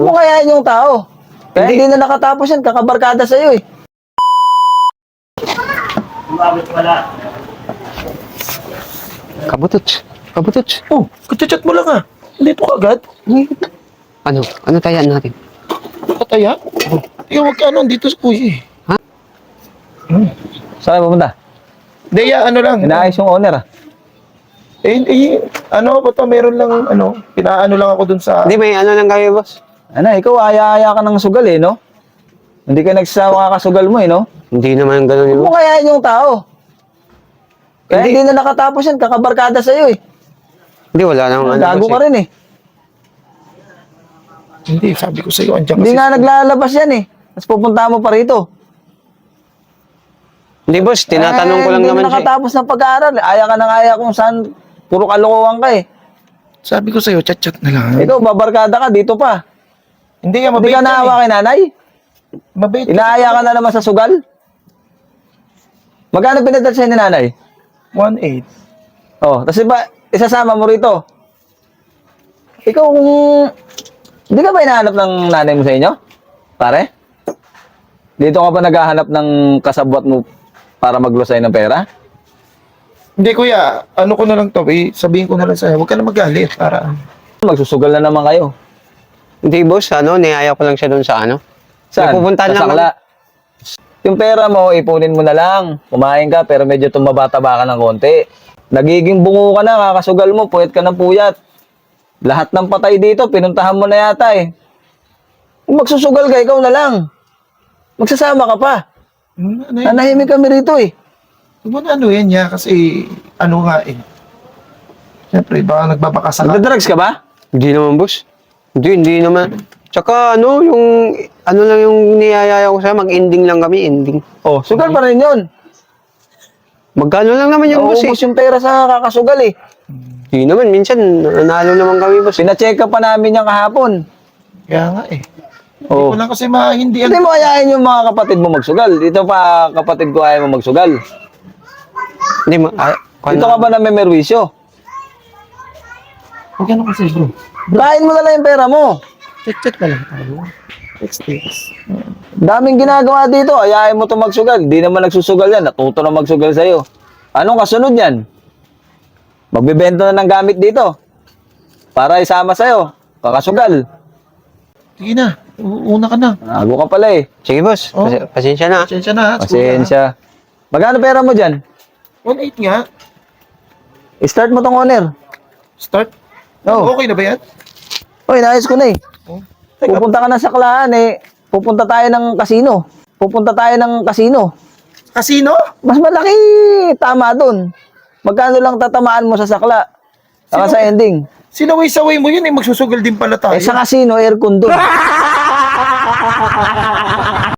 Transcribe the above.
Ano kaya yung tao? Kaya hindi na nakatapos yan, kakabarkada sa'yo eh. Kabutots. Kabutots. Oh, kachat mo lang ah. Dito ka agad. Ano? Ano tayaan natin? Pataya? Ikaw wag ka ano, dito sa kuya eh. Ha? Saan ka pupunta? Deya, ano lang. Inaayos yung owner ah. Ano ba to? Meron lang, pinaano lang ako dun sa... Hindi, may ano lang kayo, boss. Ano, ikaw aya-aya ka ng sugal eh, no? Hindi ka nagsasawa kakasugal mo eh, no? Hindi naman ganun yun, Ano boss. kaya yung tao? Kaya hindi na nakatapos yan, kakabarkada sa'yo eh. Hindi, wala namang ano, Gago boss. ka rin eh. Hindi, sabi ko sa'yo, andyan Hindi kasi. nga naglalabas yan eh. Tapos pupunta mo pa rito. Hindi, boss. Tinatanong ko lang Hindi naman na siya. nakatapos ng pag-aaral. Aya ka ng aya kung saan puro kalokohan ka eh. Sabi ko sa'yo, chat-chat na lang. Ikaw, babarkada ka dito pa. Hindi ka Hindi mabait ka yan naawa kay nanay? Mabait. Inaaya ka na naman sa sugal? Magkano pinadal sa'yo ni nanay? 1.8. Oh, tapos ba, isasama mo rito? Ikaw kung... Hindi ka ba hinahanap ng nanay mo sa inyo? Pare? Dito ka ba naghahanap ng kasabwat mo para maglusay ng pera? Hindi kuya, ano ko na lang to, sabihin ko na lang sa'yo, huwag ka na magalit para... Magsusugal na naman kayo. Hindi, boss. Ano, niyaya ko lang siya doon sa ano. Saan? May pupuntahan Sa lang Sakla. Yung pera mo, ipunin mo na lang. Kumain ka, pero medyo tumabata-ba ka ng konti. Nagiging bungo ka na, kakasugal mo, puyat ka ng puyat. Lahat ng patay dito, pinuntahan mo na yata eh. Kung magsusugal ka, ikaw na lang. Magsasama ka pa. Ano yan? Nanahimik kami rito eh. Ano yan niya, kasi ano nga eh. Siyempre, baka nagbabakasala. Nagda-drugs ka ba? Hindi naman, boss. Hindi naman. Tsaka ano, yung... Ano lang yung niyayaya ko sa'yo, mag-ending lang kami, ending. Oh, sugal pa rin yun. Magkano lang naman yung boss eh. Naubos yung pera sa kakasugal eh. Hindi naman, minsan nanalo naman kami, boss. Pina-check up pa namin yung kahapon. Kaya nga eh. Hindi Oh. ko lang kasi hindi Hindi mo ayahin yung mga kapatid mo magsugal. Dito pa kapatid ko ayaw mo magsugal. Hindi mo... Dito ka ba na may merwisyo? Huwag ka na kasi bro. Kain mo na lang yung pera mo. Chat-chat na lang tayo. Text. Daming ginagawa dito. Ayahin mo to magsugal. Hindi naman nagsusugal yan. Natuto na magsugal sa'yo. Anong kasunod yan? Magbibenta na ng gamit dito. Para isama sa'yo. Kakasugal. Sige na, una ka na. Nago ka pala eh. Sige, boss. Oh. Pasensya na. Pasensya na. Pasensya. Magkano pera mo dyan? 1.8 nga. Start mo tong owner. Start. Oh. Okay na ba yan? Uy, naayos ko na eh. Oh. Teka, Pupunta ka na sa Saklaan eh. Pupunta tayo ng casino. Pupunta tayo ng casino. casino? Mas malaki tama dun. Magkano lang tatamaan mo sa Sakla? Saka sa ending. Sinaway-saway mo yun eh, magsusugal din pala tayo. Eh sa casino, aircon dun.